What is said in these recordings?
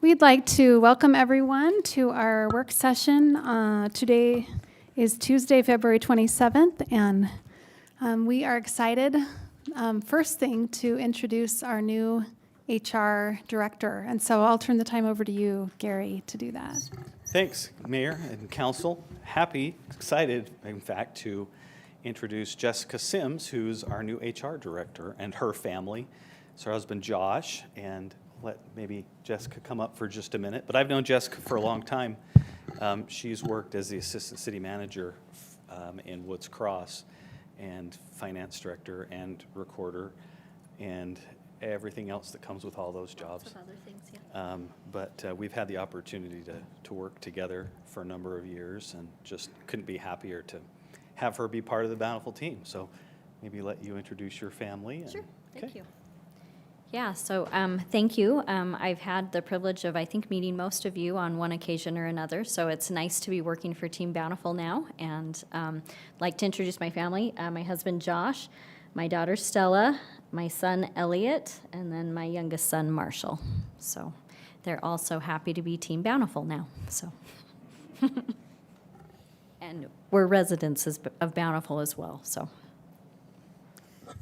We'd like to welcome everyone to our work session. Today is Tuesday, February 27th, and we are excited, first thing, to introduce our new HR director. And so I'll turn the time over to you, Gary, to do that. Thanks, Mayor and Council. Excited, in fact, to introduce Jessica Sims, who's our new HR director, and her family. It's her husband, Josh, and let maybe Jessica come up for just a minute. But I've known Jessica for a long time. She's worked as the assistant city manager in Woods Cross, and finance director and recorder, and everything else that comes with all those jobs. Lots of other things, yeah. But we've had the opportunity to work together for a number of years, and just couldn't be happier to have her be part of the Bountiful team. So maybe let you introduce your family. Sure, thank you. Yeah, so thank you. I've had the privilege of, I think, meeting most of you on one occasion or another, so it's nice to be working for Team Bountiful now. And like to introduce my family, my husband Josh, my daughter Stella, my son Elliot, and then my youngest son Marshall. So they're all so happy to be Team Bountiful now. So, and we're residents of Bountiful as well, so.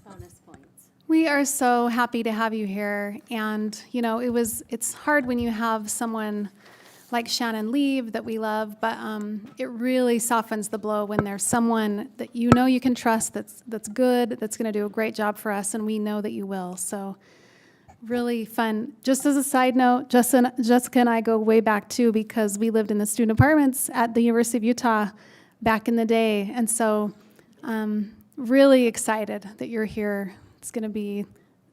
Bonus points. We are so happy to have you here, and it's hard when you have someone like Shannon leave that we love, but it really softens the blow when there's someone that you can trust, that's good, that's going to do a great job for us, and we know that you will. So really fun. Just as a side note, Jessica and I go way back too, because we lived in the student apartments at the University of Utah back in the day, and so really excited that you're here. It's going to be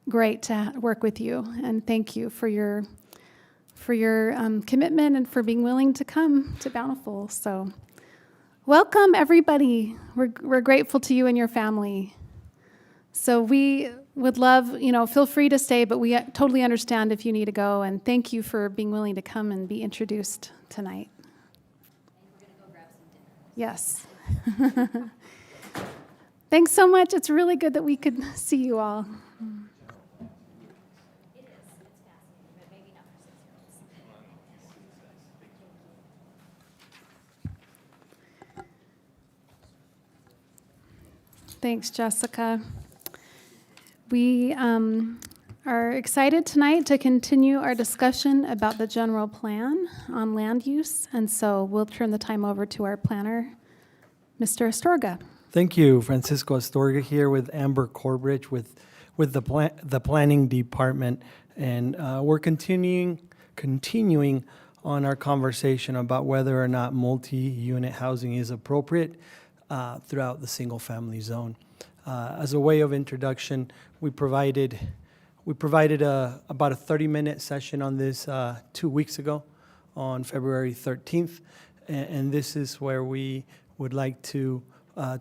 great to work with you, and thank you for your commitment and for being willing to come to Bountiful. So welcome, everybody. We're grateful to you and your family. So we would love, feel free to stay, but we totally understand if you need to go, and thank you for being willing to come and be introduced tonight. And we're going to go grab some dinner. Yes. Thanks so much. It's really good that we could see you all. It is. It's fascinating, but maybe not for 6-year-olds. Thanks, Jessica. We are excited tonight to continue our discussion about the general plan on land use, and so we'll turn the time over to our planner, Mr. Astorga. Thank you, Francisco Astorga here with Amber Corbridge with the planning department, and we're continuing on our conversation about whether or not multi-unit housing is appropriate throughout the single-family zone. As a way of introduction, we provided about a 30-minute session on this 2 weeks ago on February 13th, and this is where we would like to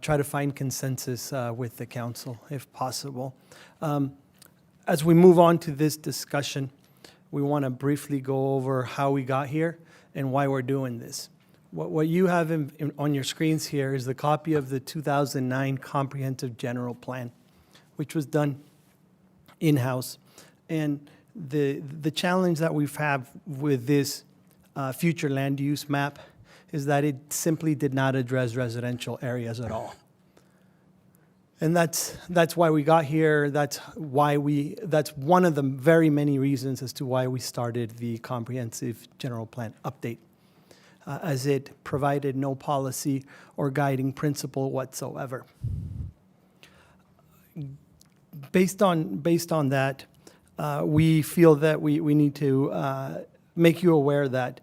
try to find consensus with the council, if possible. As we move on to this discussion, we want to briefly go over how we got here and why we're doing this. What you have on your screens here is the copy of the 2009 Comprehensive General Plan, which was done in-house. And the challenge that we've had with this future land use map is that it simply did not address residential areas at all. And that's why we got here. That's one of the very many reasons as to why we started the Comprehensive General Plan update, as it provided no policy or guiding principle whatsoever. Based on that, we feel that we need to make you aware that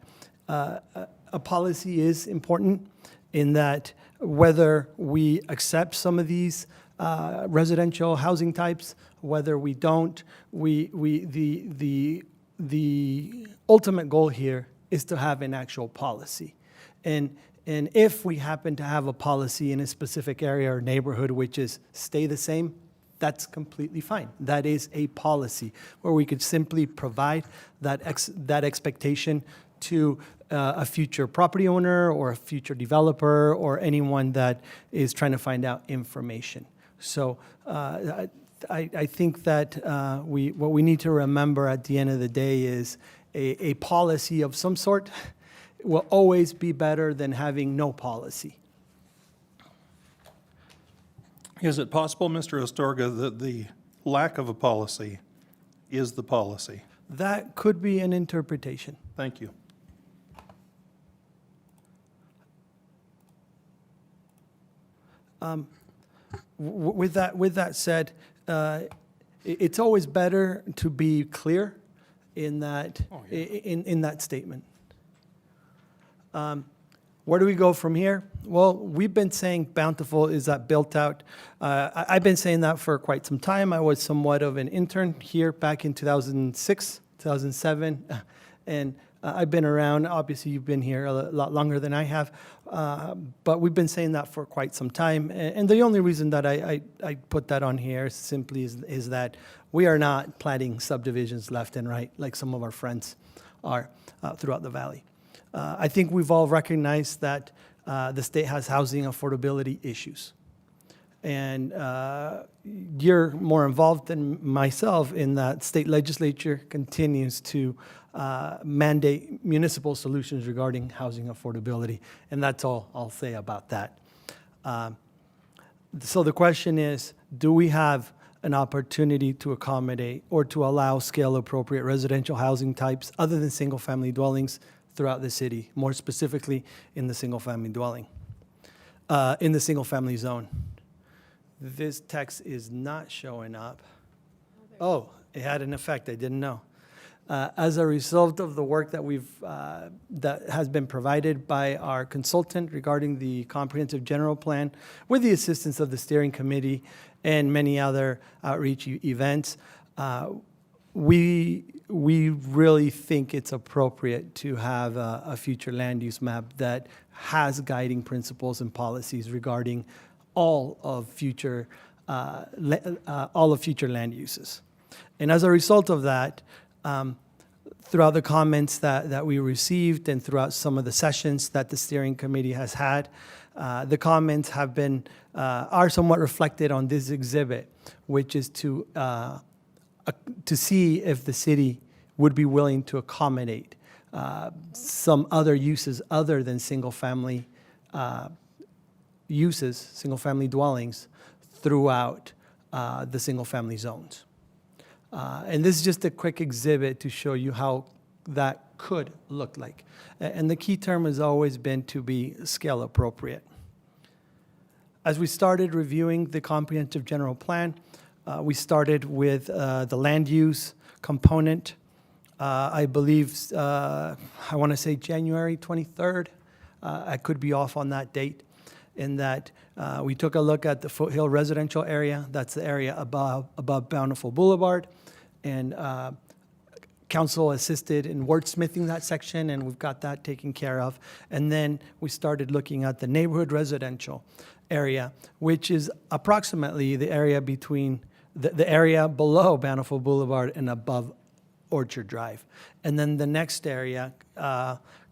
a policy is important, in that whether we accept some of these residential housing types, whether we don't, the ultimate goal here is to have an actual policy. And if we happen to have a policy in a specific area or neighborhood which is stay the same, that's completely fine. That is a policy where we could simply provide that expectation to a future property owner or a future developer or anyone that is trying to find out information. So I think that what we need to remember at the end of the day is a policy of some sort will always be better than having no policy. Is it possible, Mr. Astorga, that the lack of a policy is the policy? That could be an interpretation. Thank you. With that said, it's always better to be clear in that, in that statement. Where do we go from here? Well, we've been saying Bountiful is that built out. I've been saying that for quite some time. I was somewhat of an intern here back in 2006, 2007, and I've been around. Obviously, you've been here a lot longer than I have, but we've been saying that for quite some time. And the only reason that I put that on here simply is that we are not planting subdivisions left and right like some of our friends are throughout the valley. I think we've all recognized that the state has housing affordability issues. And you're more involved than myself in that state legislature continues to mandate municipal solutions regarding housing affordability. And that's all I'll say about that. So the question is, do we have an opportunity to accommodate or to allow scale-appropriate residential housing types other than single-family dwellings throughout the city, more specifically in the single-family dwelling, in the single-family zone? This text is not showing up. Oh, it had an effect. I didn't know. As a result of the work that that has been provided by our consultant regarding the comprehensive general plan, with the assistance of the steering committee and many other outreach events, we really think it's appropriate to have a future land use map that has guiding principles and policies regarding all of future land uses. And as a result of that, throughout the comments that we received and throughout some of the sessions that the steering committee has had, the comments have been are somewhat reflected on this exhibit, which is to see if the city would be willing to accommodate some other uses other than single-family uses, single-family dwellings throughout the single-family zones. And this is just a quick exhibit to show you how that could look like. And the key term has always been to be scale appropriate. As we started reviewing the comprehensive general plan, we started with the land use component. I believe, I want to say January 23rd. I could be off on that date. In that we took a look at the Foothill residential area. That's the area above Bountiful Boulevard. And council assisted in wordsmithing that section, and we've got that taken care of. And then we started looking at the neighborhood residential area, which is approximately the area between the area below Bountiful Boulevard and above Orchard Drive. And then the next area,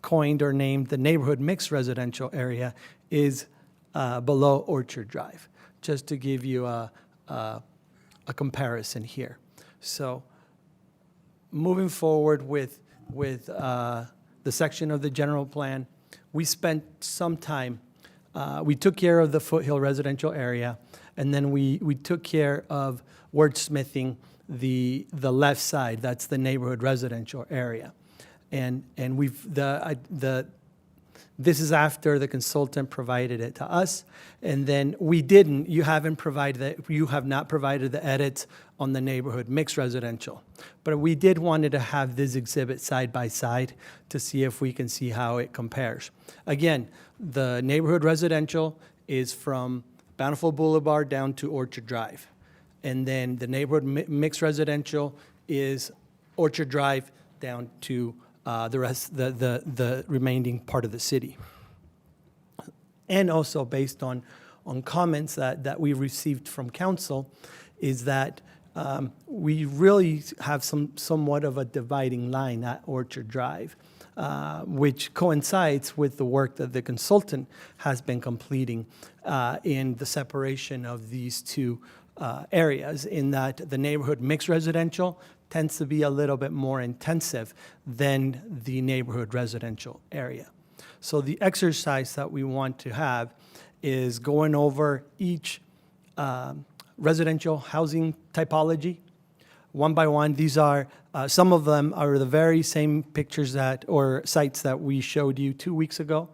coined or named the neighborhood mixed residential area, is below Orchard Drive, just to give you a comparison here. So moving forward with the section of the general plan, we spent some time, we took care of the Foothill residential area, and then we took care of wordsmithing the left side. That's the neighborhood residential area. And this is after the consultant provided it to us, and then you have not provided the edits on the neighborhood mixed residential. But we did wanted to have this exhibit side by side to see if we can see how it compares. Again, the neighborhood residential is from Bountiful Boulevard down to Orchard Drive. And then the neighborhood mixed residential is Orchard Drive down to the remaining part of the city. And also based on comments that we received from council, is that we really have somewhat of a dividing line at Orchard Drive, which coincides with the work that the consultant has been completing in the separation of these two areas, in that the neighborhood mixed residential tends to be a little bit more intensive than the neighborhood residential area. So the exercise that we want to have is going over each residential housing typology one by one. These are, some of them are the very same pictures that, or sites that we showed you 2 weeks ago.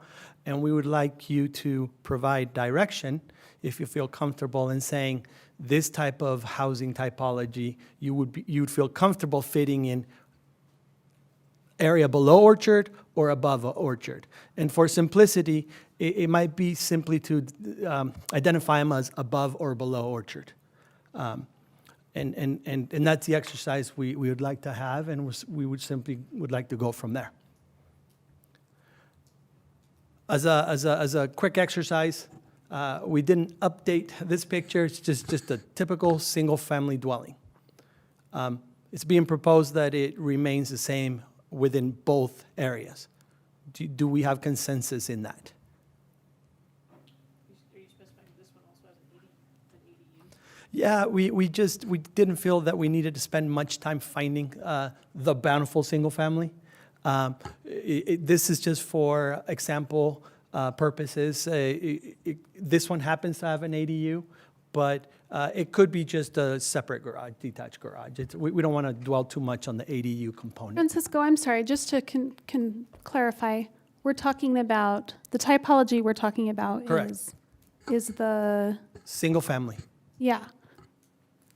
And we would like you to provide direction, if you feel comfortable in saying this type of housing typology, you'd feel comfortable fitting in area below Orchard or above Orchard. And for simplicity, it might be simply to identify them as above or below Orchard. And that's the exercise we would like to have, and we would like to go from there. As a quick exercise, we didn't update this picture. It's just a typical single-family dwelling. It's being proposed that it remains the same within both areas. Do we have consensus in that? Are you specifying this one also has an ADU? Yeah, we didn't feel that we needed to spend much time finding the Bountiful single family. This is just for example purposes. This one happens to have an ADU, but it could be just a separate garage, detached garage. We don't want to dwell too much on the ADU component. Francisco, I'm sorry, just to can clarify, we're talking about, the typology we're talking about Correct. is the, Single family. yeah.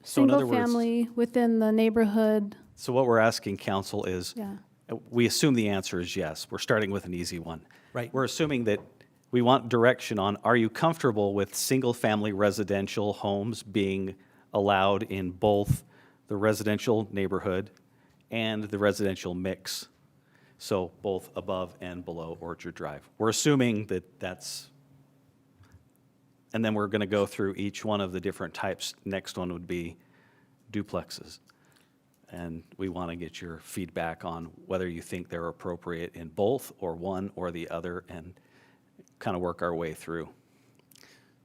So in other Single words- family within the neighborhood, So what we're asking council is, yeah. we assume the answer is yes. We're starting with an easy one. Right. We're assuming that we want direction on, are you comfortable with single-family residential homes being allowed in both the residential neighborhood and the residential mix? So both above and below Orchard Drive. We're assuming that that's, and then we're going to go through each one of the different types. Next one would be duplexes. And we want to get your feedback on whether you think they're appropriate in both or one or the other, and kind of work our way through.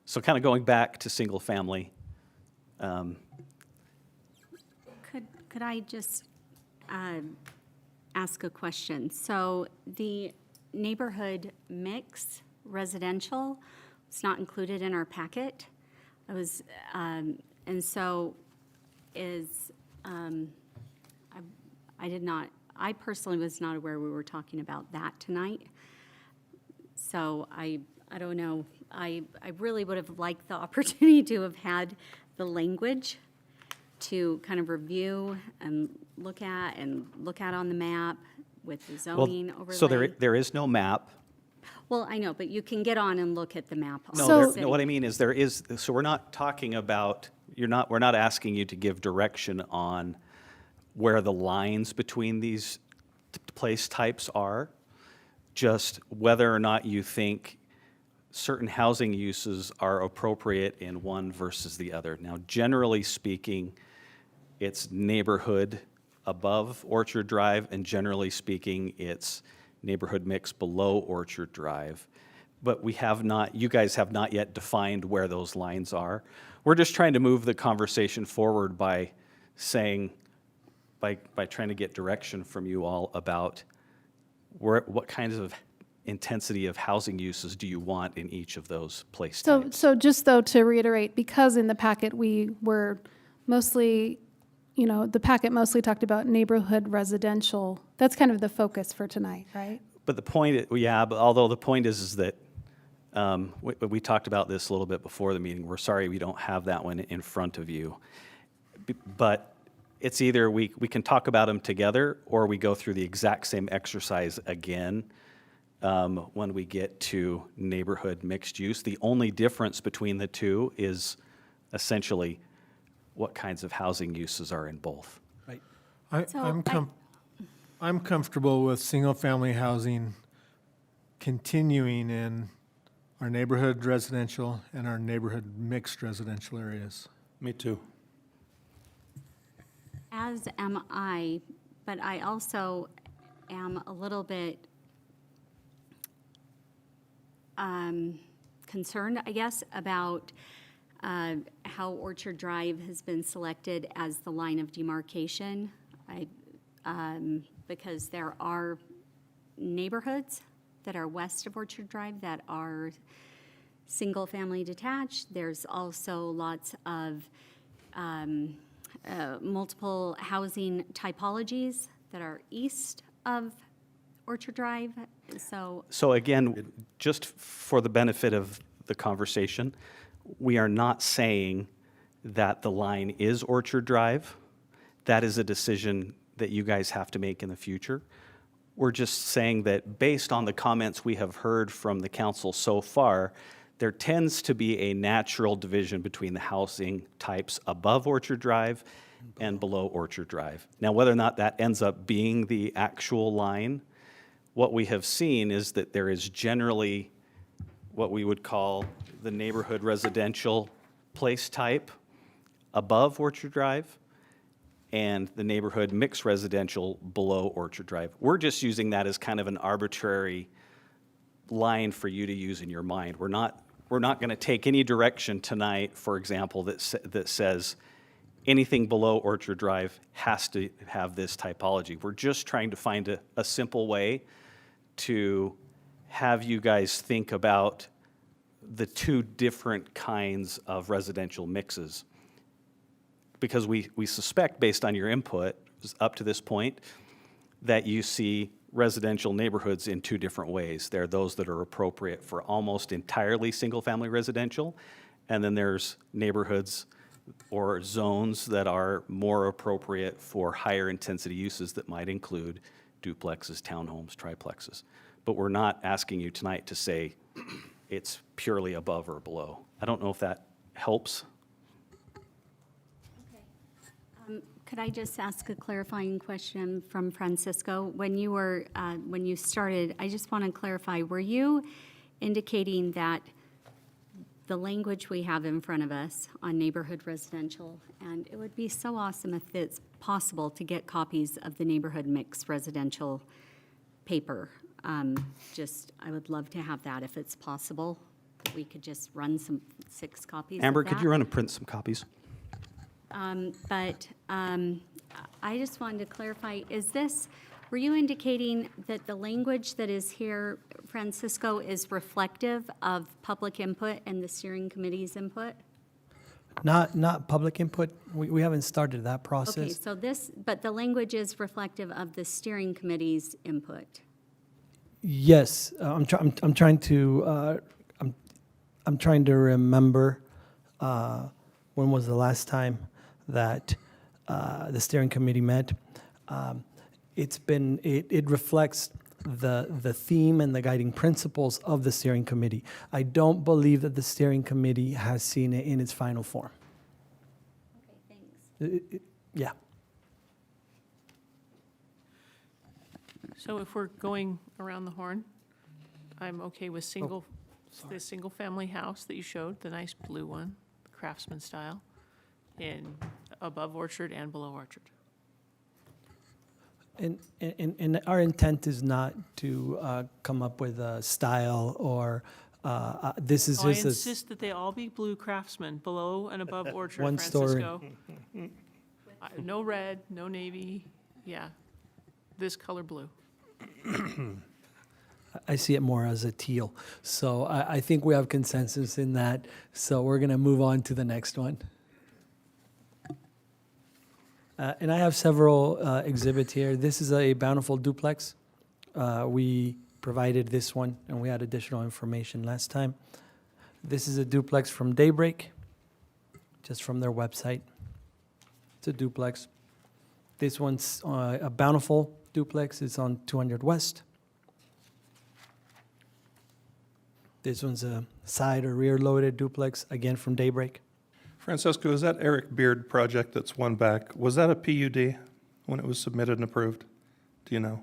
So kind of going back to single family, Could I just ask a question? So the neighborhood mix residential is not included in our packet. I was, and so is, I personally was not aware we were talking about that tonight. So I don't know, I really would have liked the opportunity to have had the language to kind of review and look at on the map with the well, zoning overlay. so there is no map. Well, I know, but you can get on and look at the map. on No, the So- city. no, what I mean is there is, so we're not talking about, we're not asking you to give direction on where the lines between these place types are, just whether or not you think certain housing uses are appropriate in one versus the other. Now, generally speaking, it's neighborhood above Orchard Drive, and generally speaking, it's neighborhood mix below Orchard Drive. But you guys have not yet defined where those lines are. We're just trying to move the conversation forward by saying, by trying to get direction from you all about what kinds of intensity of housing uses do you want in each of those place types? So just though to reiterate, because in the packet we were mostly, the packet mostly talked about neighborhood residential. That's kind of the focus for tonight, right? But the point, but although the point is that we talked about this a little bit before the meeting. We're sorry we don't have that one in front of you. But it's either we can talk about them together, or we go through the exact same exercise again when we get to neighborhood mixed use. The only difference between the two is essentially what kinds of housing uses are in both. Right. So I'm comfortable with single-family housing continuing in our neighborhood residential and our neighborhood mixed residential areas. Me too. As am I, but I also am a little bit concerned, I guess, about how Orchard Drive has been selected as the line of demarcation because there are neighborhoods that are west of Orchard Drive that are single-family detached. There's also lots of multiple housing typologies that are east of Orchard Drive, so, So again, just for the benefit of the conversation, we are not saying that the line is Orchard Drive. That is a decision that you guys have to make in the future. We're just saying that based on the comments we have heard from the council so far, there tends to be a natural division between the housing types above Orchard Drive and below Orchard Drive. Now, whether or not that ends up being the actual line, what we have seen is that there is generally what we would call the neighborhood residential place type above Orchard Drive and the neighborhood mixed residential below Orchard Drive. We're just using that as kind of an arbitrary line for you to use in your mind. We're not going to take any direction tonight, for example, that says anything below Orchard Drive has to have this typology. We're just trying to find a simple way to have you guys think about the two different kinds of residential mixes. Because we suspect, based on your input up to this point, that you see residential neighborhoods in two different ways. There are those that are appropriate for almost entirely single-family residential, and then there's neighborhoods or zones that are more appropriate for higher intensity uses that might include duplexes, townhomes, triplexes. But we're not asking you tonight to say it's purely above or below. I don't know if that helps. could I just ask a clarifying question from Francisco? When you started, I just want to clarify, were you indicating that the language we have in front of us on neighborhood residential, and it would be so awesome if it's possible to get copies of the neighborhood mixed residential paper. I would love to have that if it's possible. We could just run 6 copies of Amber, that. could you run and print some copies? I just wanted to clarify, were you indicating that the language that is here, Francisco, is reflective of public input and the steering committee's input? Not public input. We haven't started that Okay, process. so but the language is reflective of the steering committee's input. Yes, I'm trying to remember when was the last time that the steering committee met. It reflects the theme and the guiding principles of the steering committee. I don't believe that the steering committee has seen it in its final form. Okay, thanks. Yeah. So if we're going around the horn, I'm okay with the single-family house that you showed, the nice blue one, craftsman style, in above Orchard and below Orchard. And our intent is not to come up with a style or this is So I just a insist that they all be blue craftsman, below and above Orchard, One story. Francisco. No red, no navy, yeah, this color blue. I see it more as a teal. So I think we have consensus in that. So we're going to move on to the next one. And I have several exhibits here. This is a Bountiful duplex. We provided this one, and we had additional information last time. This is a duplex from Daybreak, just from their website. It's a duplex. This one's a Bountiful duplex. It's on 200 West. This one's a side or rear loaded duplex, again from Daybreak. Francisco, is that Eric Beard project that's one back, was that a PUD when it was submitted and approved? Do you know?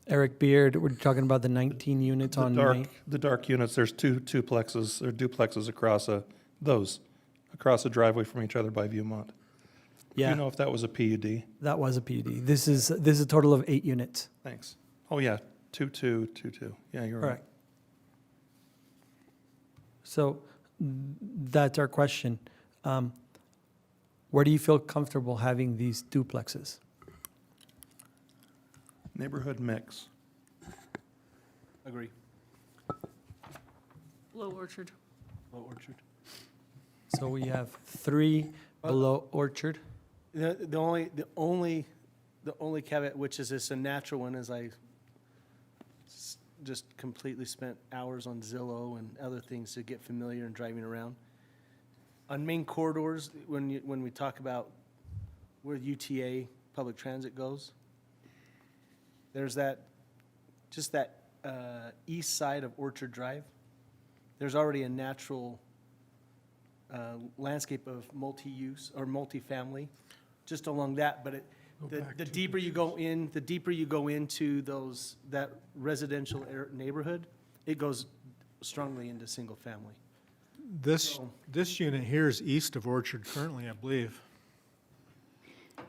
Eric Beard, we're talking about the 19 units on Main. The dark units, there's two duplexes, or duplexes across across a driveway from each other by Viewmont. Do Yeah, you know if that was a PUD? that was a PUD. This is a total of 8 units. Thanks. Oh, yeah, 2222. Yeah, you're right. Correct. So that's our question. Where do you feel comfortable having these duplexes? Neighborhood mix. Agree. Low Orchard. Low Orchard. So we have 3 below Orchard. The only caveat, which is it's a natural one, is I just completely spent hours on Zillow and other things to get familiar and driving around. On main corridors, when we talk about where UTA public transit goes, there's that east side of Orchard Drive. There's already a natural landscape of multi-use or multifamily just along that, but the deeper you go into that residential neighborhood, it goes strongly into single family. This unit here is east of Orchard currently, I believe.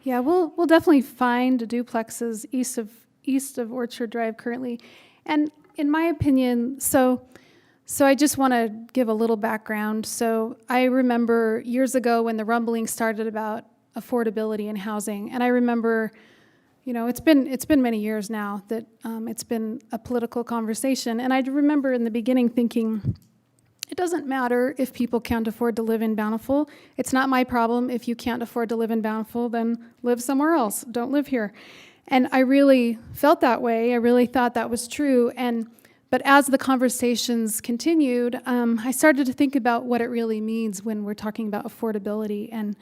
Yeah, we'll definitely find duplexes east of Orchard Drive currently. And in my opinion, so I just want to give a little background. So I remember years ago when the rumbling started about affordability in housing, and I remember, it's been many years now that it's been a political conversation, and I remember in the beginning thinking, it doesn't matter if people can't afford to live in Bountiful. It's not my problem. If you can't afford to live in Bountiful, then live somewhere else. Don't live here. And I really felt that way. I really thought that was true. But as the conversations continued, I started to think about what it really means when we're talking about affordability. And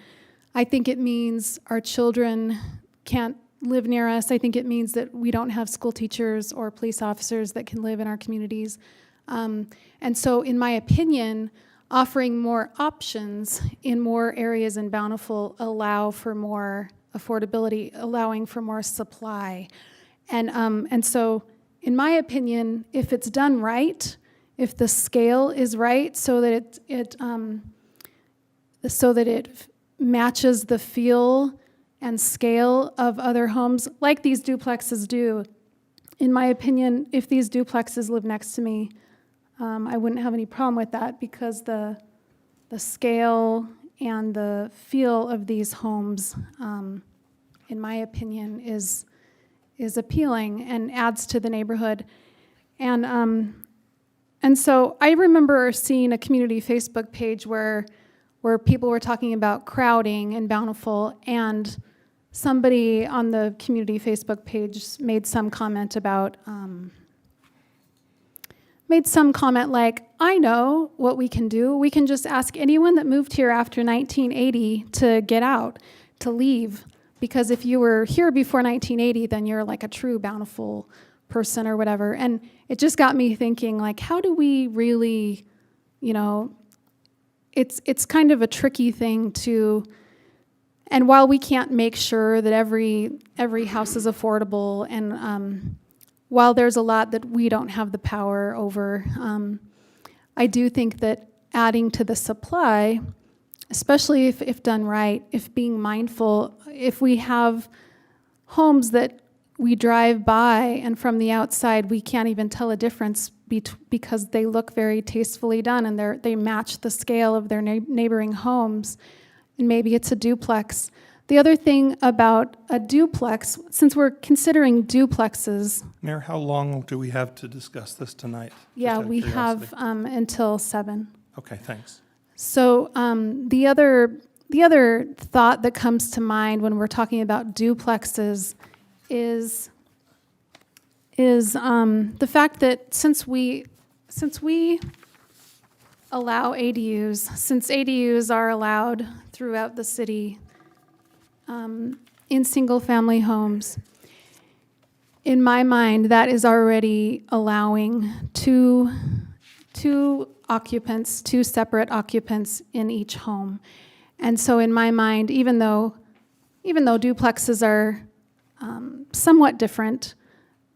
I think it means our children can't live near us. I think it means that we don't have school teachers or police officers that can live in our communities. And so, in my opinion, offering more options in more areas in Bountiful allow for more affordability, allowing for more supply. And so, in my opinion, if it's done right, if the scale is right, so that it matches the feel and scale of other homes, like these duplexes do. In my opinion, if these duplexes live next to me, I wouldn't have any problem with that because the scale and the feel of these homes, in my opinion, is appealing and adds to the neighborhood. And so I remember seeing a community Facebook page where people were talking about crowding in Bountiful, and somebody on the community Facebook page made some comment like, I know what we can do. We can just ask anyone that moved here after 1980 to get out, to leave. Because if you were here before 1980, then you're like a true Bountiful person or whatever. And it just got me thinking, like, how do we really, it's kind of a tricky thing to, and while we can't make sure that every house is affordable, and while there's a lot that we don't have the power over, I do think that adding to the supply, especially if done right, if being mindful, if we have homes that we drive by and from the outside we can't even tell a difference because they look very tastefully done and they match the scale of their neighboring homes, and maybe it's a duplex. The other thing about a duplex, since we're considering duplexes. Mayor, how long do we have to discuss this tonight? Yeah, Just out of we curiosity. have until 7. Okay, thanks. So the other thought that comes to mind when we're talking about duplexes is the fact that since we allow ADUs, since ADUs are allowed throughout the city in single-family homes, in my mind, that is already allowing two occupants, 2 separate occupants in each home. And so in my mind, even though duplexes are somewhat different,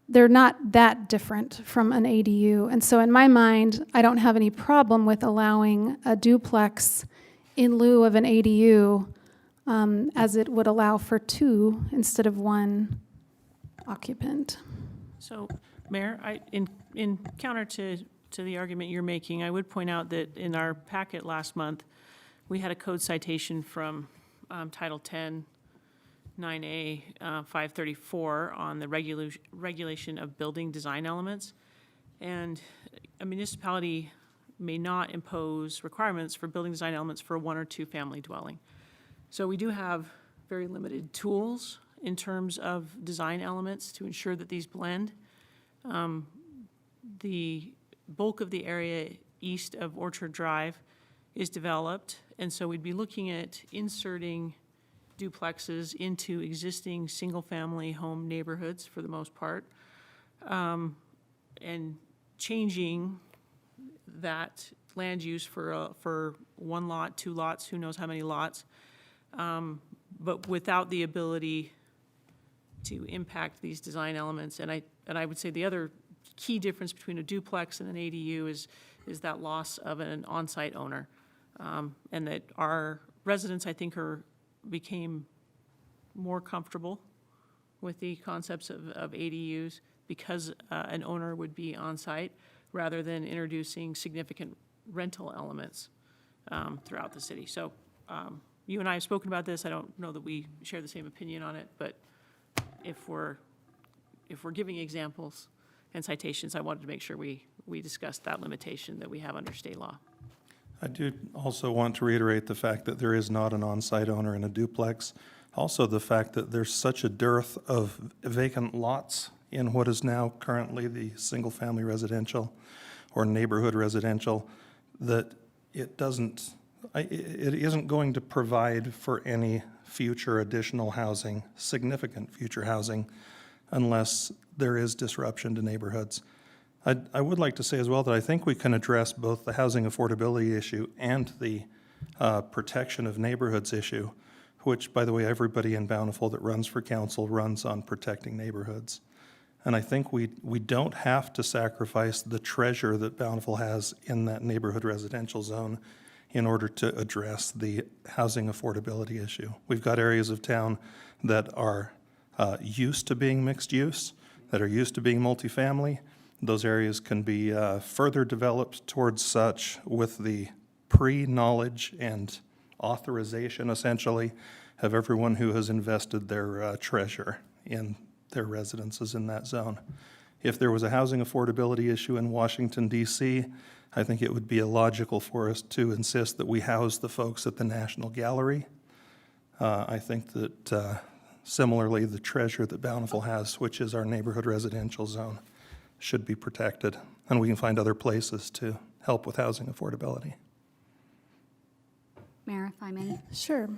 they're not that different from an ADU. And so in my mind, I don't have any problem with allowing a duplex in lieu of an ADU, as it would allow for 2 instead of 1 occupant. So, Mayor, in counter to the argument you're making, I would point out that in our packet last month, we had a code citation from Title 10 9A 534 on the regulation of building design elements. And a municipality may not impose requirements for building design elements for a 1 or 2 family dwelling. So we do have very limited tools in terms of design elements to ensure that these blend. The bulk of the area east of Orchard Drive is developed, and so we'd be looking at inserting duplexes into existing single-family home neighborhoods for the most part, and changing that land use for 1 lot, 2 lots, who knows how many lots, but without the ability to impact these design elements. And I would say the other key difference between a duplex and an ADU is that loss of an on-site owner, and that our residents, I think, became more comfortable with the concepts of ADUs because an owner would be on-site rather than introducing significant rental elements throughout the city. So you and I have spoken about this. I don't know that we share the same opinion on it, but if we're giving examples and citations, I wanted to make sure we discussed that limitation that we have under state law. I do also want to reiterate the fact that there is not an on-site owner in a duplex. Also, the fact that there's such a dearth of vacant lots in what is now currently the single-family residential or neighborhood residential, that it isn't going to provide for any future additional housing, significant future housing, unless there is disruption to neighborhoods. I would like to say as well that I think we can address both the housing affordability issue and the protection of neighborhoods issue, which, by the way, everybody in Bountiful that runs for council runs on protecting neighborhoods. And I think we don't have to sacrifice the treasure that Bountiful has in that neighborhood residential zone in order to address the housing affordability issue. We've got areas of town that are used to being mixed use, that are used to being multifamily. Those areas can be further developed towards such with the pre-knowledge and authorization, essentially, of everyone who has invested their treasure in their residences in that zone. If there was a housing affordability issue in Washington, D.C., I think it would be illogical for us to insist that we house the folks at the National Gallery. I think that similarly, the treasure that Bountiful has, which is our neighborhood residential zone, should be protected, and we can find other places to help with housing affordability. Mayor, if I may? Sure.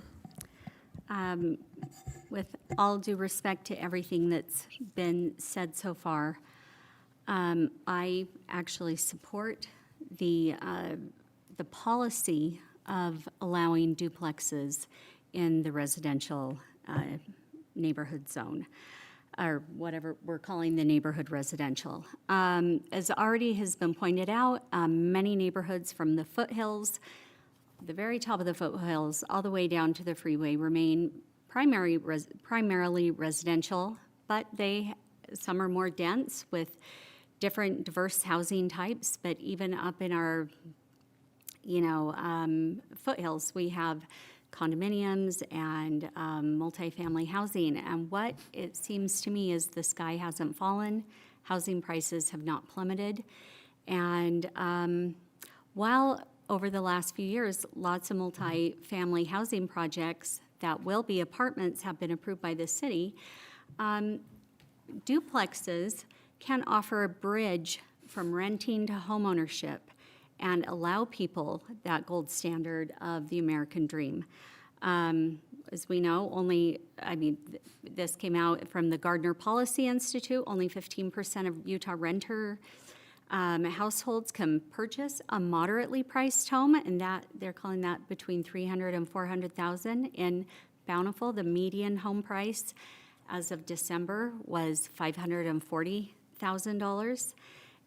With all due respect to everything that's been said so far, I actually support the policy of allowing duplexes in the residential neighborhood zone, or whatever we're calling the neighborhood residential. As already has been pointed out, many neighborhoods from the foothills, the very top of the foothills, all the way down to the freeway remain primarily residential, but some are more dense with different diverse housing types. But even up in our, foothills, we have condominiums and multifamily housing. And what it seems to me is the sky hasn't fallen. Housing prices have not plummeted. And while over the last few years, lots of multifamily housing projects that will be apartments have been approved by the city, duplexes can offer a bridge from renting to homeownership and allow people that gold standard of the American dream. As we know, this came out from the Gardner Policy Institute, only 15% of Utah renter households can purchase a moderately priced home, and that they're calling that between $300,000 and $400,000. In Bountiful, the median home price as of December was $540,000.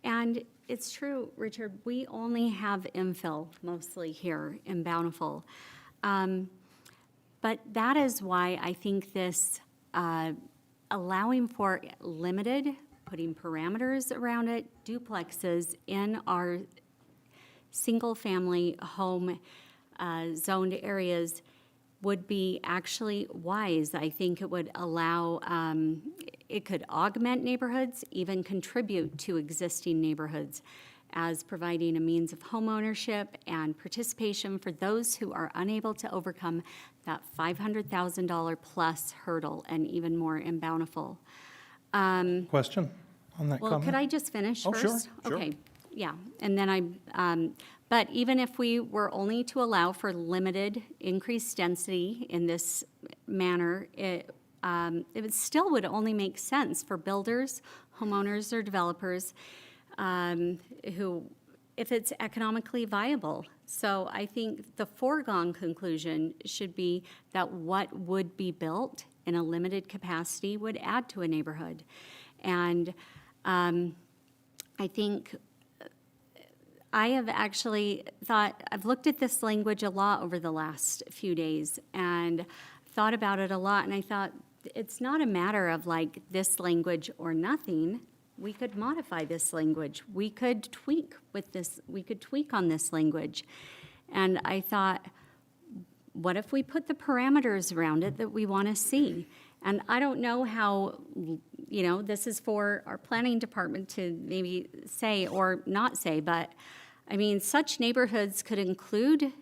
And it's true, Richard, we only have infill mostly here in Bountiful. But that is why I think this allowing for limited, putting parameters around it, duplexes in our single-family home zoned areas would be actually wise. I think it would allow, it could augment neighborhoods, even contribute to existing neighborhoods as providing a means of homeownership and participation for those who are unable to overcome that $500,000 plus hurdle, and even more in Bountiful. Question on that Well, comment? could I just finish Oh, first? sure. Okay, yeah, and then but even if we were only to allow for limited increased density in this manner, it still would only make sense for builders, homeowners, or developers who, if it's economically viable. So I think the foregone conclusion should be that what would be built in a limited capacity would add to a neighborhood. And I think I have actually thought, I've looked at this language a lot over the last few days and thought about it a lot, and I thought, it's not a matter of like this language or nothing. We could modify this language. We could tweak with this, we could tweak on this language. And I thought, what if we put the parameters around it that we want to see? And I don't know how, this is for our planning department to maybe say or not say, but I mean, such neighborhoods could include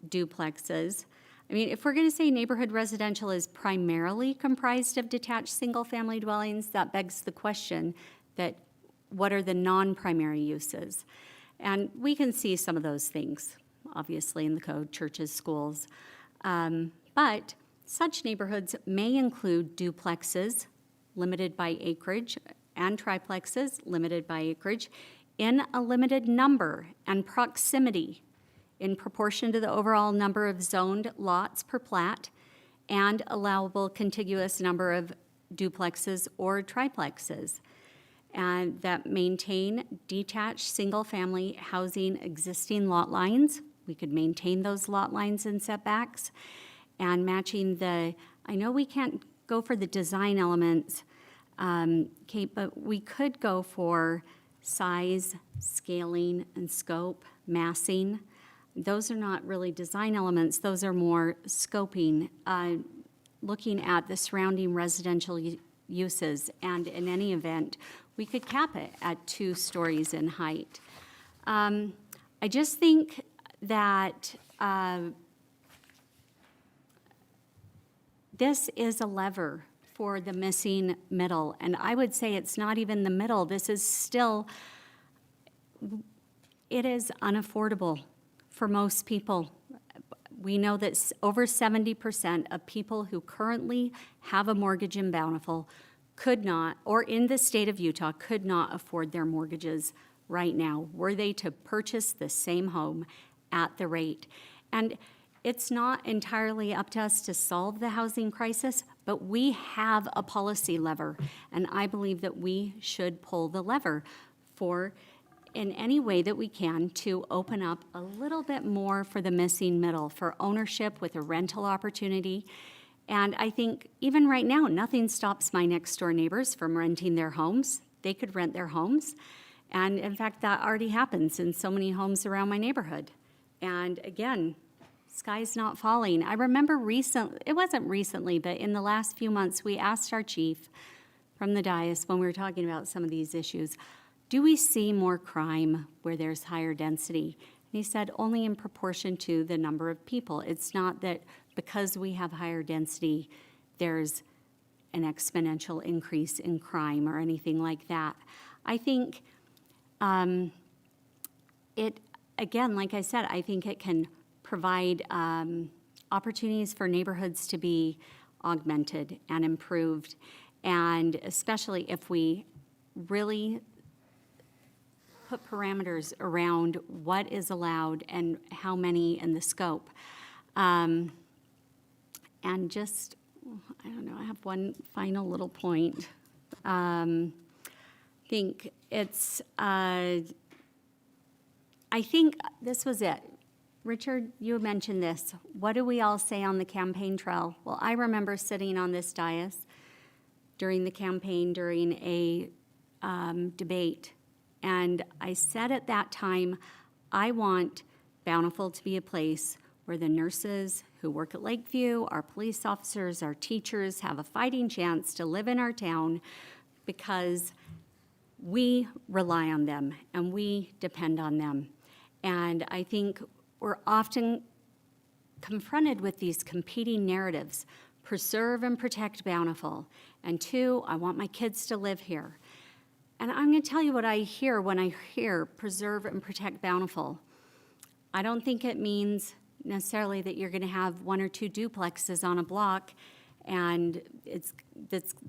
duplexes. I mean, if we're going to say neighborhood residential is primarily comprised of detached single-family dwellings, that begs the question that what are the non-primary uses? And we can see some of those things, obviously, in the code, churches, schools. But such neighborhoods may include duplexes, limited by acreage, and triplexes, limited by acreage, in a limited number and proximity in proportion to the overall number of zoned lots per plat and allowable contiguous number of duplexes or triplexes, and that maintain detached single-family housing existing lot lines. We could maintain those lot lines and setbacks, and matching I know we can't go for the design elements, Kate, but we could go for size, scaling, and scope, massing. Those are not really design elements, those are more scoping, looking at the surrounding residential uses, and in any event, we could cap it at 2 stories in height. I just think that this is a lever for the missing middle, and I would say it's not even the middle. This is still, it is unaffordable for most people. We know that over 70% of people who currently have a mortgage in Bountiful could not, or in the state of Utah, could not afford their mortgages right now, were they to purchase the same home at the rate. And it's not entirely up to us to solve the housing crisis, but we have a policy lever, and I believe that we should pull the lever for, in any way that we can, to open up a little bit more for the missing middle, for ownership with a rental opportunity. And I think even right now, nothing stops my next door neighbors from renting their homes. They could rent their homes. And in fact, that already happens in so many homes around my neighborhood. And again, sky's not falling. I remember it wasn't recently, but in the last few months, we asked our chief from the dais when we were talking about some of these issues, do we see more crime where there's higher density? And he said, only in proportion to the number of people. It's not that because we have higher density, there's an exponential increase in crime or anything like that. I think again, like I said, I think it can provide opportunities for neighborhoods to be augmented and improved, and especially if we really put parameters around what is allowed and how many and the scope. And just, I don't know, I have one final little point. I think this was it. Richard, you mentioned this. What do we all say on the campaign trail? Well, I remember sitting on this dais during the campaign, during a debate, and I said at that time, I want Bountiful to be a place where the nurses who work at Lakeview, our police officers, our teachers have a fighting chance to live in our town because we rely on them and we depend on them. And I think we're often confronted with these competing narratives: preserve and protect Bountiful, and 2, I want my kids to live here. And I'm going to tell you what I hear when I hear preserve and protect Bountiful. I don't think it means necessarily that you're going to have 1 or 2 duplexes on a block and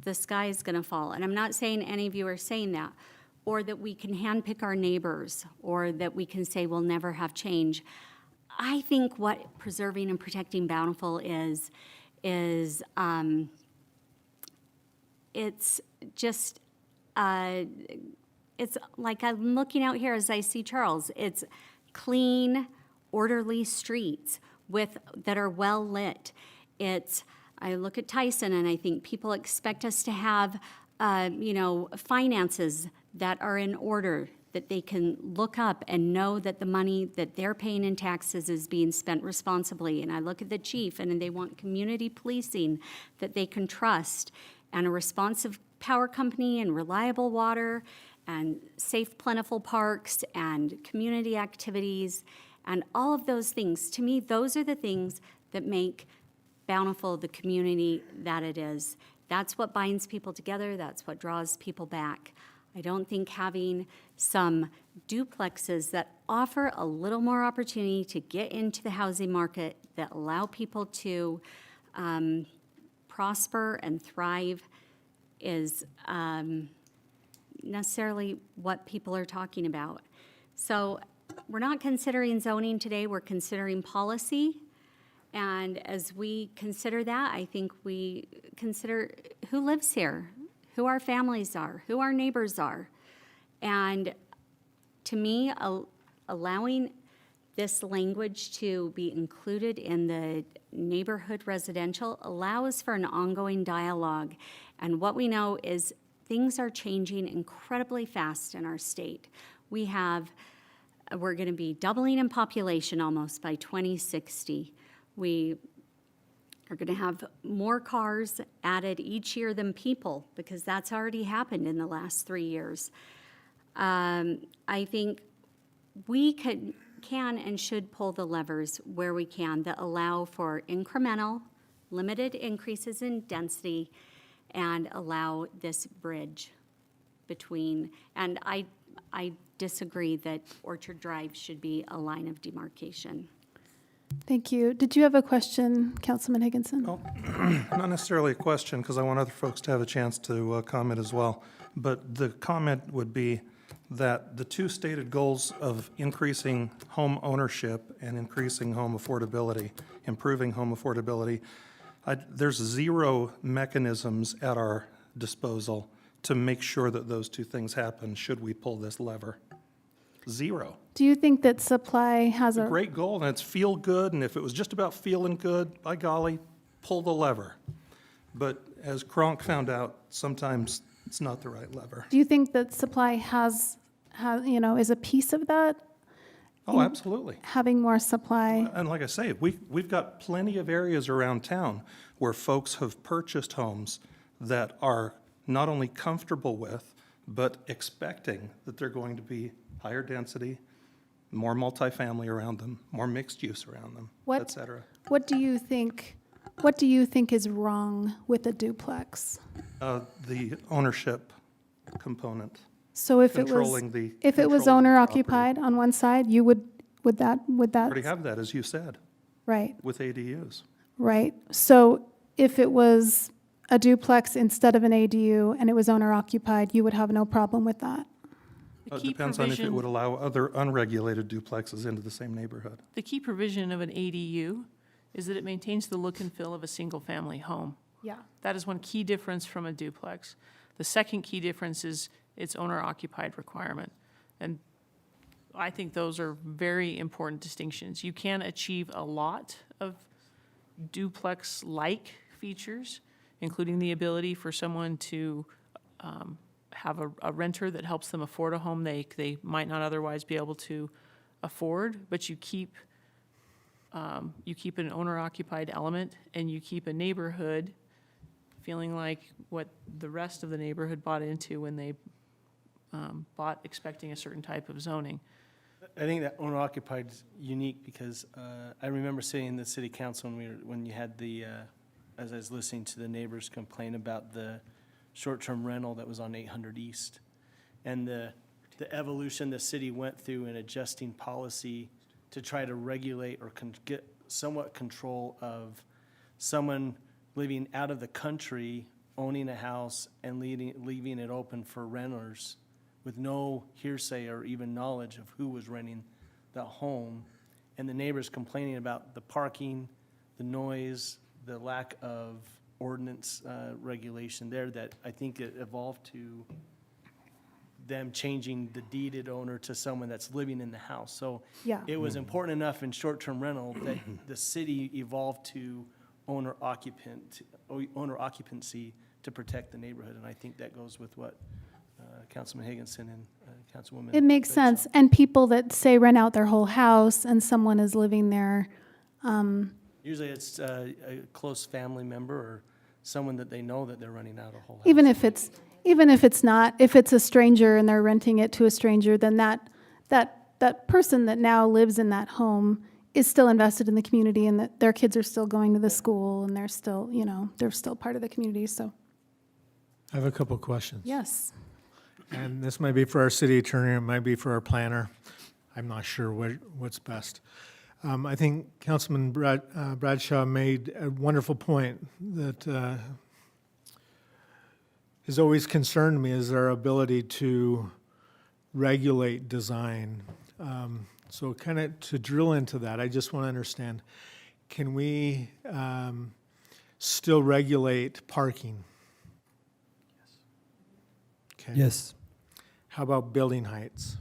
the sky is going to fall. And I'm not saying any of you are saying that, or that we can handpick our neighbors, or that we can say we'll never have change. I think what preserving and protecting Bountiful is it's just, it's like I'm looking out here as I see Charles. It's clean, orderly streets that are well lit. I look at Tyson and I think people expect us to have, finances that are in order, that they can look up and know that the money that they're paying in taxes is being spent responsibly. And I look at the chief and they want community policing that they can trust, and a responsive power company, and reliable water, and safe, plentiful parks, and community activities, and all of those things. To me, those are the things that make Bountiful the community that it is. That's what binds people together. That's what draws people back. I don't think having some duplexes that offer a little more opportunity to get into the housing market, that allow people to prosper and thrive, is necessarily what people are talking about. So we're not considering zoning today, we're considering policy. And as we consider that, I think we consider who lives here, who our families are, who our neighbors are. And to me, allowing this language to be included in the neighborhood residential allows for an ongoing dialogue. And what we know is things are changing incredibly fast in our state. We're going to be doubling in population almost by 2060. We are going to have more cars added each year than people, because that's already happened in the last 3 years. I think we can and should pull the levers where we can that allow for incremental, limited increases in density, and allow this bridge between, and I disagree that Orchard Drive should be a line of demarcation. Thank you. Did you have a question, Councilman Higginson? Well, not necessarily a question, because I want other folks to have a chance to comment as well. But the comment would be that the 2 stated goals of increasing home ownership and increasing home affordability, improving home affordability, there's 0 mechanisms at our disposal to make sure that those 2 things happen should we pull this lever. 0. Do you think that supply has a... Great goal, and it's feel good, and if it was just about feeling good, by golly, pull the lever. But as Kronk found out, sometimes it's not the right lever. Do you think that supply is a piece of that? Oh, absolutely. Having more supply? And like I say, we've got plenty of areas around town where folks have purchased homes that are not only comfortable with, but expecting that they're going to be higher density, more multifamily around them, more mixed use around them, et cetera. What do you think is wrong with a duplex? The ownership component. So if it was owner occupied on one side, you would that? Already have that, as you said, Right, with ADUs. right. So if it was a duplex instead of an ADU and it was owner occupied, you would have no problem with that? It depends on if it would allow other unregulated duplexes into the same neighborhood. The key provision of an ADU is that it maintains the look and feel of a single-family home. Yeah. That is one key difference from a duplex. The second key difference is its owner-occupied requirement. And I think those are very important distinctions. You can achieve a lot of duplex-like features, including the ability for someone to have a renter that helps them afford a home they might not otherwise be able to afford, but you keep you keep an owner-occupied element, and you keep a neighborhood feeling like what the rest of the neighborhood bought into when they bought expecting a certain type of zoning. I think that owner occupied is unique because I remember sitting in the city council when you had as I was listening to the neighbors complain about the short-term rental that was on 800 East. And the evolution the city went through in adjusting policy to try to regulate or get somewhat control of someone living out of the country, owning a house and leaving it open for renters with no hearsay or even knowledge of who was renting the home, and the neighbors complaining about the parking, the noise, the lack of ordinance regulation there, that I think it evolved to them changing the deeded owner to someone that's living in the house. So Yeah. it was important enough in short-term rental that the city evolved to owner occupancy to protect the neighborhood, and I think that goes with what Councilman Higginson and Councilwoman. It makes Fitch sense. said. And people that say rent out their whole house and someone is living there, Usually it's a close family member or someone that they know that they're renting out a whole house. even if it's not, if it's a stranger and they're renting it to a stranger, then that person that now lives in that home is still invested in the community, and that their kids are still going to the school, and they're still, they're still part of the community, so, I have a couple of questions. yes. And this might be for our city attorney, it might be for our planner. I'm not sure what's best. I think Councilman Bradshaw made a wonderful point that has always concerned me, is our ability to regulate design. So kind of to drill into that, I just want to understand, can we still regulate parking? Okay. Yes, How about building heights?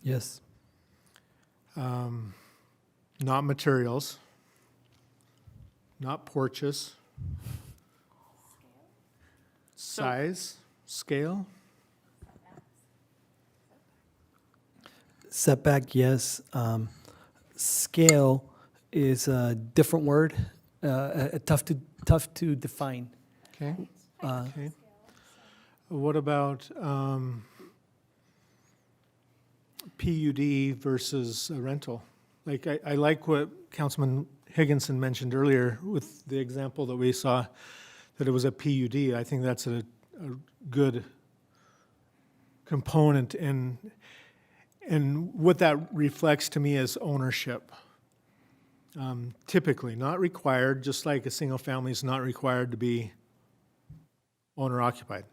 yes, Not materials, not porches. Size, scale? setback, yes. Scale is a different word, tough to define. Okay. Okay. What about PUD versus a rental? Like, I like what Councilman Higginson mentioned earlier with the example that we saw, that it was a PUD. I think that's a good component, and what that reflects to me is ownership. Typically, not required, just like a single family is not required to be owner-occupied.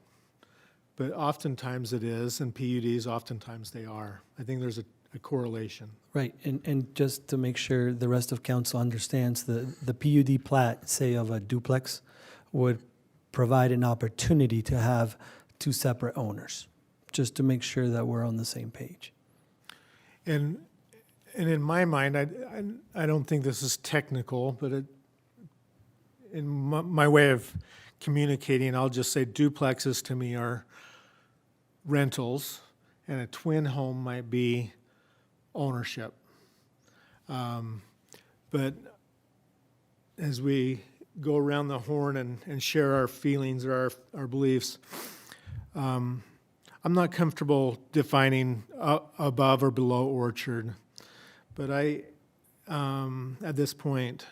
But oftentimes it is, and PUDs, oftentimes they are. I think there's a correlation. Right, and just to make sure the rest of council understands, the PUD plat, say of a duplex, would provide an opportunity to have two separate owners, just to make sure that we're on the same page. And in my mind, I don't think this is technical, but in my way of communicating, I'll just say duplexes to me are rentals, and a twin home might be ownership. But as we go around the horn and share our feelings or our beliefs, I'm not comfortable defining above or below orchard, but at this point,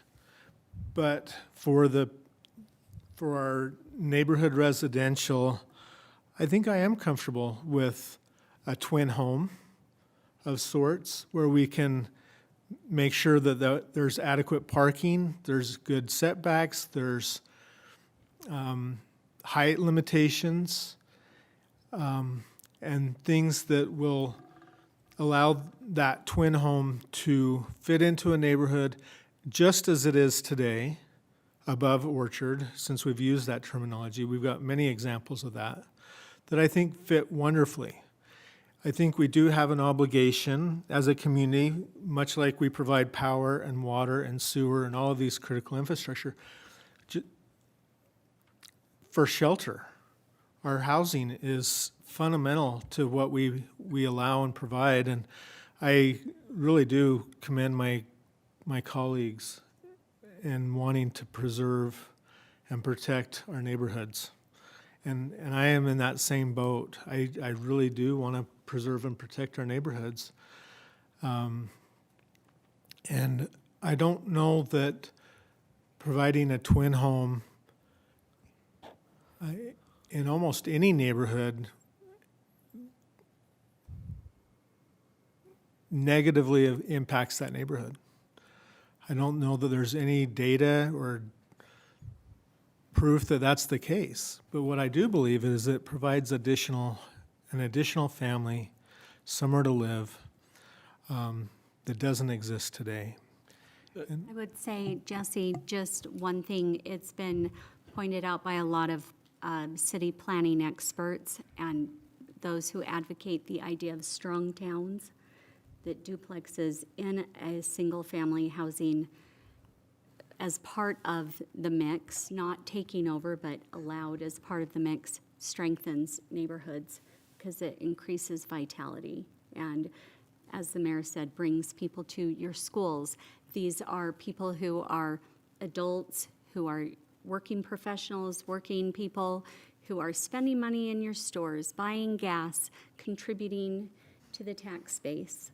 but for our neighborhood residential, I think I am comfortable with a twin home of sorts, where we can make sure that there's adequate parking, there's good setbacks, there's height limitations, and things that will allow that twin home to fit into a neighborhood just as it is today, above orchard. Since we've used that terminology, we've got many examples of that I think fit wonderfully. I think we do have an obligation as a community, much like we provide power and water and sewer and all of these critical infrastructure, for shelter. Our housing is fundamental to what we allow and provide, and I really do commend my colleagues in wanting to preserve and protect our neighborhoods. And I am in that same boat. I really do want to preserve and protect our neighborhoods. And I don't know that providing a twin home in almost any neighborhood negatively impacts that neighborhood. I don't know that there's any data or proof that that's the case. But what I do believe is it provides an additional family, somewhere to live, that doesn't exist today. I would say, Jesse, just one thing, it's been pointed out by a lot of city planning experts and those who advocate the idea of strong towns, that duplexes in a single-family housing as part of the mix, not taking over, but allowed as part of the mix, strengthens neighborhoods because it increases vitality. And as the mayor said, brings people to your schools. These are people who are adults, who are working professionals, working people, who are spending money in your stores, buying gas, contributing to the tax base.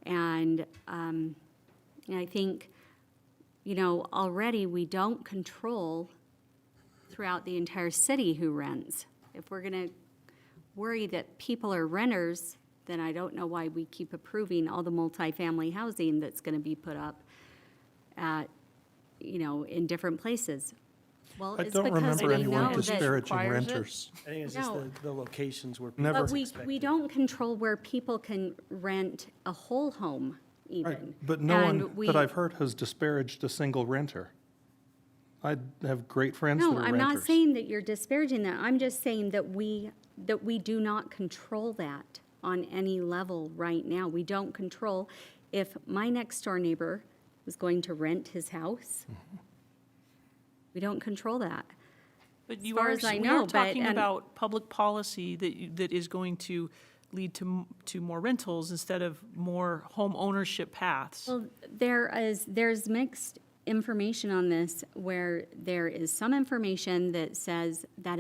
And I think, already we don't control throughout the entire city who rents. If we're going to worry that people are renters, then I don't know why we keep approving all the multifamily housing that's going to be put up at, in different places. Well, I it's don't because remember we anyone know that. disparaging requires it. renters. I think it's just No. the locations where Never. people But we expected. don't control where people can rent a whole home even. Right, but no And one we- that I've heard has disparaged a single renter. I have great friends that No, are I'm renters. not saying that you're disparaging that. I'm just saying that we do not control that on any level right now. We don't control if my next door neighbor was going to rent his house. We don't control that. But you far are, as I we know, are but- talking and- about public policy that is going to lead to more rentals instead of more home ownership paths. Well, there's mixed information on this, where there is some information that says that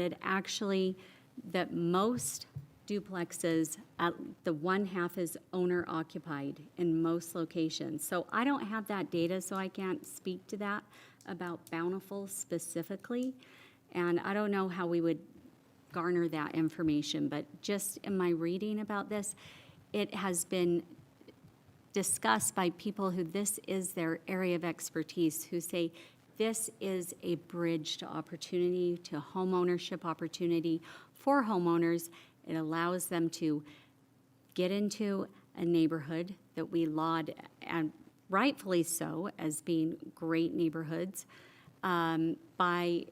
that most duplexes, the one half is owner occupied in most locations. So I don't have that data, so I can't speak to that about Bountiful specifically. And I don't know how we would garner that information, but just in my reading about this, it has been discussed by people who this is their area of expertise, who say this is a bridge to opportunity, to homeownership opportunity for homeowners. It allows them to get into a neighborhood that we laud, and rightfully so, as being great neighborhoods, by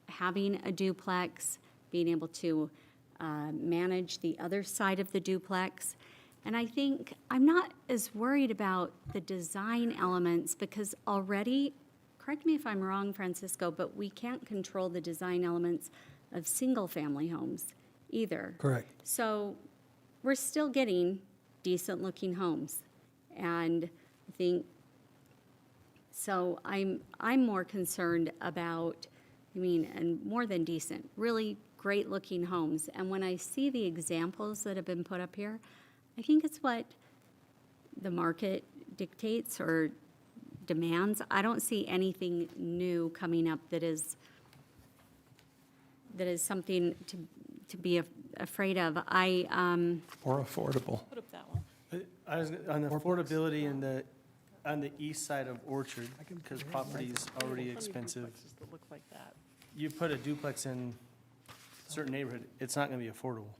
having a duplex, being able to manage the other side of the duplex. And I think I'm not as worried about the design elements, because already, correct me if I'm wrong, Francisco, but we can't control the design elements of single-family homes either. Correct. So we're still getting decent-looking homes. And I think, so I'm more concerned about, and more than decent, really great-looking homes. And when I see the examples that have been put up here, I think it's what the market dictates or demands. I don't see anything new coming up that is something to be afraid of. Or affordable. Put up that one. On the affordability on the east side of Orchard, because property is already expensive, Duplexes that look like that. you put a duplex in a certain neighborhood, it's not gonna be affordable.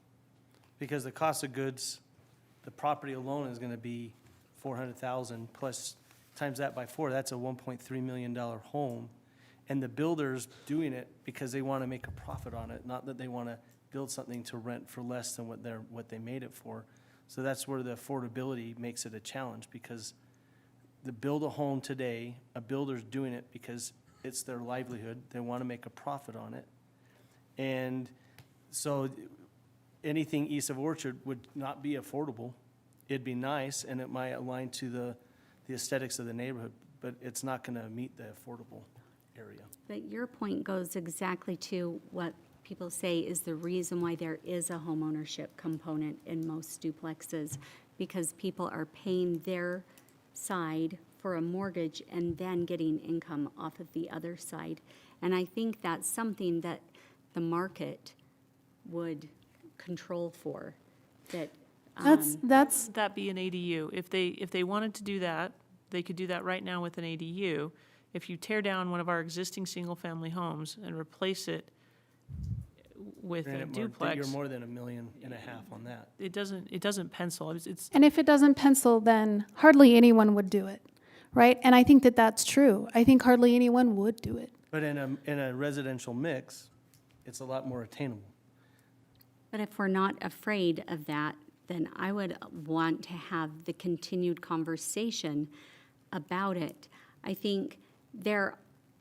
Because the cost of goods, the property alone is gonna be $400,000 plus times that by 4, that's a $1.3 million home. And the builder's doing it because they wanna make a profit on it, not that they wanna build something to rent for less than what they made it for. So that's where the affordability makes it a challenge, because to build a home today, a builder's doing it because it's their livelihood, they wanna make a profit on it. And so anything east of Orchard would not be affordable it'd be nice, and it might align to the aesthetics of the neighborhood, but it's not gonna meet the affordable area. But your point goes exactly to what people say is the reason why there is a homeownership component in most duplexes, because people are paying their side for a mortgage and then getting income off of the other side. And I think that's something that the market would control for, that. That's, That be an ADU. If they wanted to do that, they could do that right now with an ADU. If you tear down one of our existing single-family homes and replace it with a Granted, duplex, you're more than $1.5 million on that. it doesn't pencil. It's and if it doesn't pencil, then hardly anyone would do it, right? And I think that that's true. I think hardly anyone would do it. But in a residential mix, it's a lot more attainable. But if we're not afraid of that, then I would want to have the continued conversation about it. I think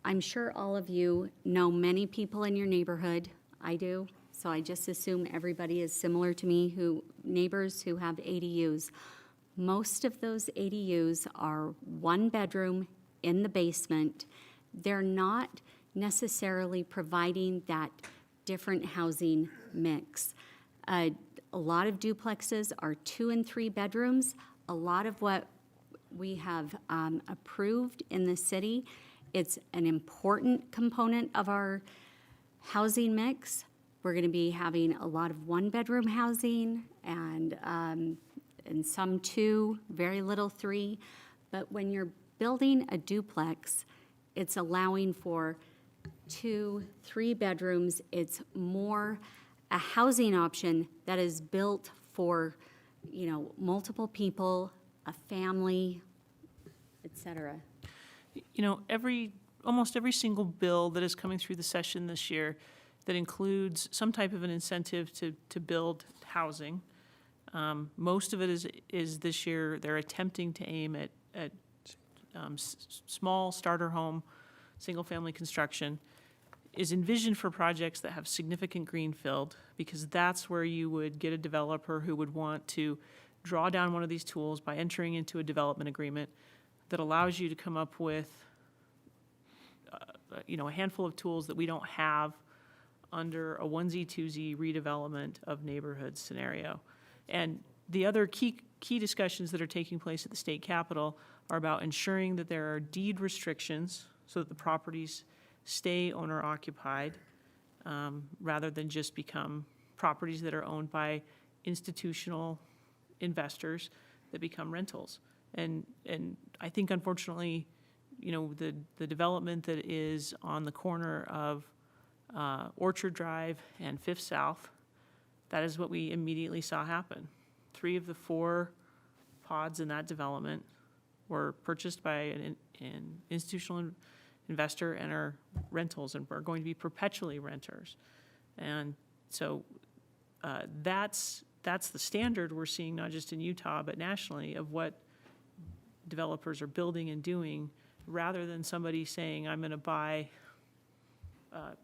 I'm sure all of you know many people in your neighborhood. I do. So I just assume everybody is similar to me, neighbors who have ADUs. Most of those ADUs are one bedroom in the basement. They're not necessarily providing that different housing mix. A lot of duplexes are 2 and 3 bedrooms. A lot of what we have approved in the city, it's an important component of our housing mix. We're going to be having a lot of 1-bedroom housing and some 2, very little 3. But when you're building a duplex, it's allowing for 2, 3 bedrooms. It's more a housing option that is built for, multiple people, a family, et cetera. Almost every single bill that is coming through the session this year that includes some type of an incentive to build housing. Most of it is this year, they're attempting to aim at small starter home, single-family construction, is envisioned for projects that have significant greenfield, because that's where you would get a developer who would want to draw down one of these tools by entering into a development agreement that allows you to come up with a handful of tools that we don't have under a onesie, twosie redevelopment of neighborhoods scenario. And the other key discussions that are taking place at the state capitol are about ensuring that there are deed restrictions so that the properties stay owner occupied, rather than just become properties that are owned by institutional investors that become rentals. And I think unfortunately, the development that is on the corner of Orchard Drive and 5th South, that is what we immediately saw happen. 3 of the 4 pods in that development were purchased by an institutional investor and are rentals and are going to be perpetually renters. And so that's the standard we're seeing, not just in Utah, but nationally, of what developers are building and doing, rather than somebody saying, I'm going to buy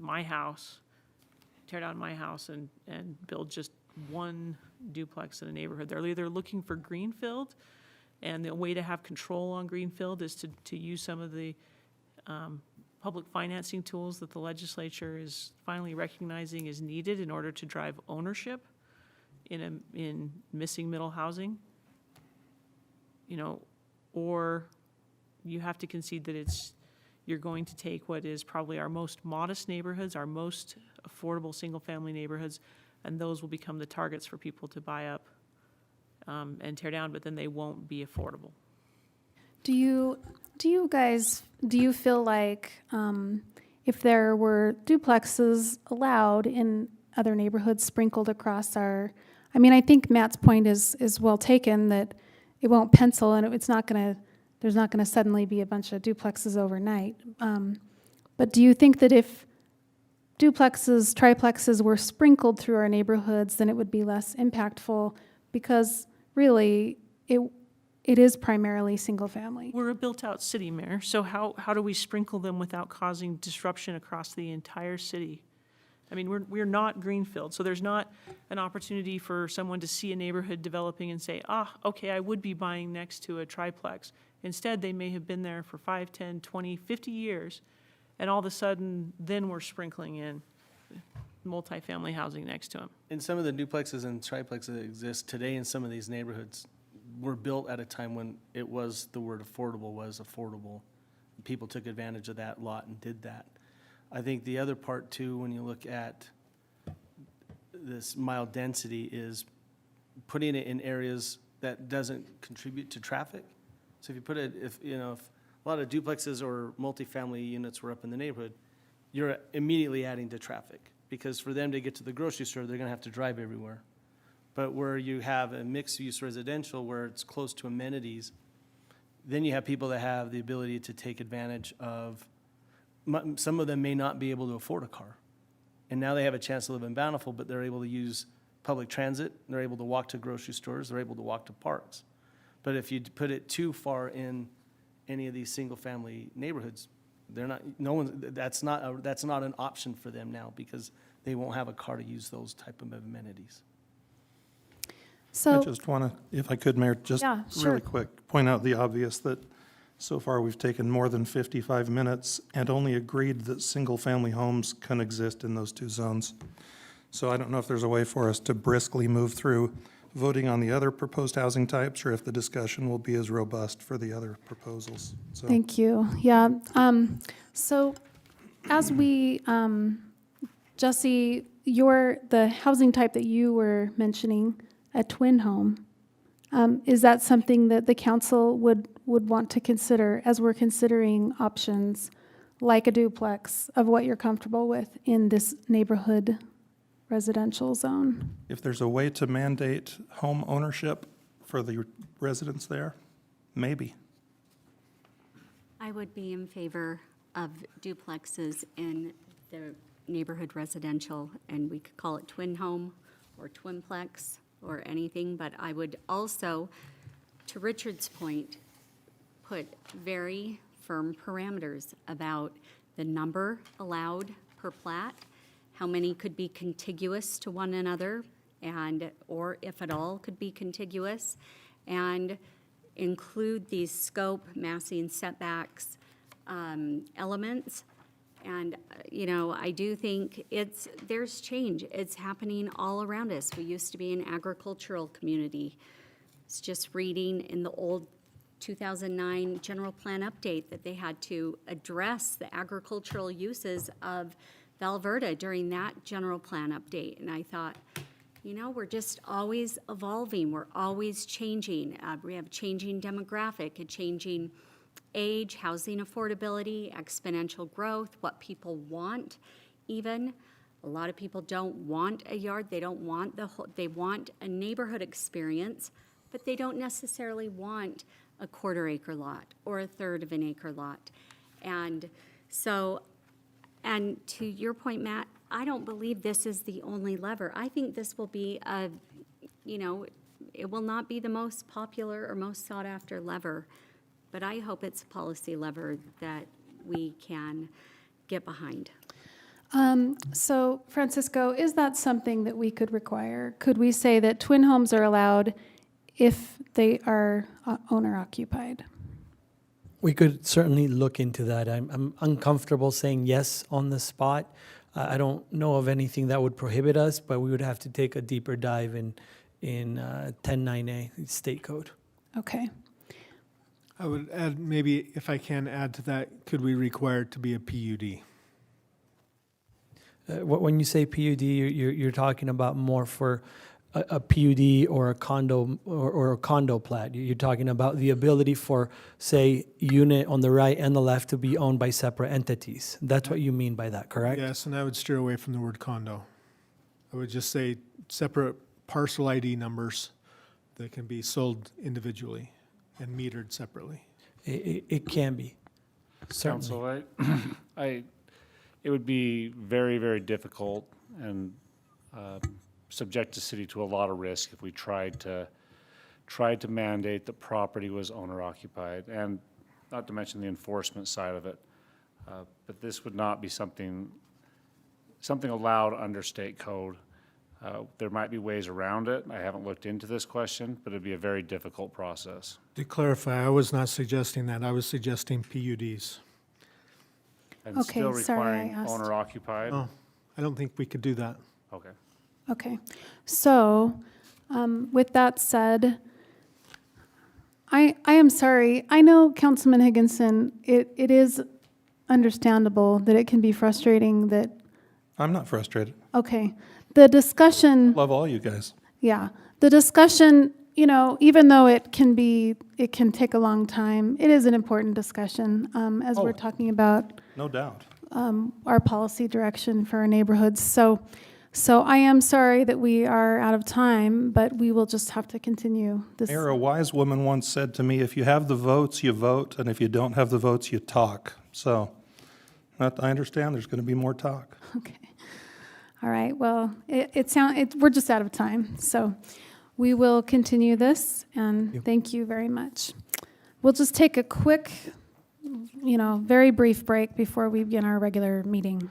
my house, tear down my house and build just one duplex in a neighborhood. They're either looking for greenfield, and the way to have control on greenfield is to use some of the public financing tools that the legislature is finally recognizing is needed in order to drive ownership in missing middle housing, or you have to concede that you're going to take what is probably our most modest neighborhoods, our most affordable single-family neighborhoods, and those will become the targets for people to buy up and tear down, but then they won't be affordable. do you feel like if there were duplexes allowed in other neighborhoods sprinkled across I think Matt's point is well taken, that it won't pencil and there's not going to suddenly be a bunch of duplexes overnight. But do you think that if duplexes, triplexes were sprinkled through our neighborhoods, then it would be less impactful? Because really, it is primarily single family. We're a built-out city, Mayor, so how do we sprinkle them without causing disruption across the entire city? I mean, we're not Greenfield, so there's not an opportunity for someone to see a neighborhood developing and say, okay, I would be buying next to a triplex. Instead, they may have been there for 5, 10, 20, 50 years, and all of a sudden, then we're sprinkling in multifamily housing next to them. And some of the duplexes and triplexes that exist today in some of these neighborhoods were built at a time when it was, the word affordable was affordable. People took advantage of that lot and did that. I think the other part too, when you look at this mild density, is putting it in areas that doesn't contribute to traffic. So if you put it, if a lot of duplexes or multifamily units were up in the neighborhood, you're immediately adding to traffic, because for them to get to the grocery store, they're gonna have to drive everywhere. But where you have a mixed-use residential where it's close to amenities, then you have people that have the ability to take advantage of, some of them may not be able to afford a car. And now they have a chance to live in Bountiful, but they're able to use public transit, they're able to walk to grocery stores, they're able to walk to parks. But if you put it too far in any of these single-family neighborhoods, they're not, no one, that's not an option for them now, because they won't have a car to use those type of amenities. I So, just want to, if I could, Mayor, just Yeah, sure. really quick, point out the obvious, that so far we've taken more than 55 minutes and only agreed that single-family homes can exist in those two zones. So I don't know if there's a way for us to briskly move through voting on the other proposed housing types, or if the discussion will be as robust for the other proposals. So thank you. Yeah. So as we, Jesse, the housing type that you were mentioning, a twin home, is that something that the council would want to consider as we're considering options like a duplex of what you're comfortable with in this neighborhood residential zone? if there's a way to mandate home ownership for the residents there, maybe. I would be in favor of duplexes in the neighborhood residential, and we could call it twin home or twinplex or anything, but I would also, to Richard's point, put very firm parameters about the number allowed per plat, how many could be contiguous to one another, and, or if at all could be contiguous, and include these scope, massing, setbacks, elements. And, I do think there's change. It's happening all around us. We used to be an agricultural community. It's just reading in the old 2009 general plan update that they had to address the agricultural uses of Valverda during that general plan update. And I thought, we're just always evolving. We're always changing. We have a changing demographic, a changing age, housing affordability, exponential growth, what people want even. A lot of people don't want a yard. They don't want they want a neighborhood experience, but they don't necessarily want a quarter-acre lot or a third of an acre lot. And so, and to your point, Matt, I don't believe this is the only lever. I think this will be it will not be the most popular or most sought-after lever, but I hope it's a policy lever that we can get behind. So, Francisco, is that something that we could require? Could we say that twin homes are allowed if they are owner-occupied? We could certainly look into that. I'm uncomfortable saying yes on the spot. I don't know of anything that would prohibit us, but we would have to take a deeper dive in 10.9A state code. Okay. I would add, maybe if I can add to that, could we require it to be a PUD? When you say PUD, you're talking about more for a PUD or a condo or a condo plat. You're talking about the ability for, say, unit on the right and the left to be owned by separate entities. That's what you mean by that, correct? Yes, and I would steer away from the word condo. I would just say separate parcel ID numbers that can be sold individually and metered separately. It can be, certainly. Council, it would be very, very difficult and subject the city to a lot of risk if we tried to mandate that property was owner occupied, and not to mention the enforcement side of it. But this would not be something something allowed under state code. There might be ways around it. I haven't looked into this question, but it'd be a very difficult process. To clarify, I was not suggesting that. I was suggesting PUDs. And Okay, still sorry, I requiring asked. owner occupied? Oh, I don't think we could do that. Okay. Okay, so with that said, I am sorry. I know, Councilman Higginson, it is understandable that it can be frustrating that, I'm not frustrated. okay, the discussion, Love all you guys. yeah, the discussion, you know, even though it can take a long time, it is an important discussion as we're Oh. talking about No doubt. our policy direction for our neighborhoods. So I am sorry that we are out of time, but we will just have to continue this. Mayor, a wise woman once said to me, if you have the votes, you vote, and if you don't have the votes, you talk. So I understand there's going to be more talk. Okay. All right. Well, we're just out of time. So we will continue this, and thank you very much. We'll just take a quick, very brief break before we begin our regular meeting.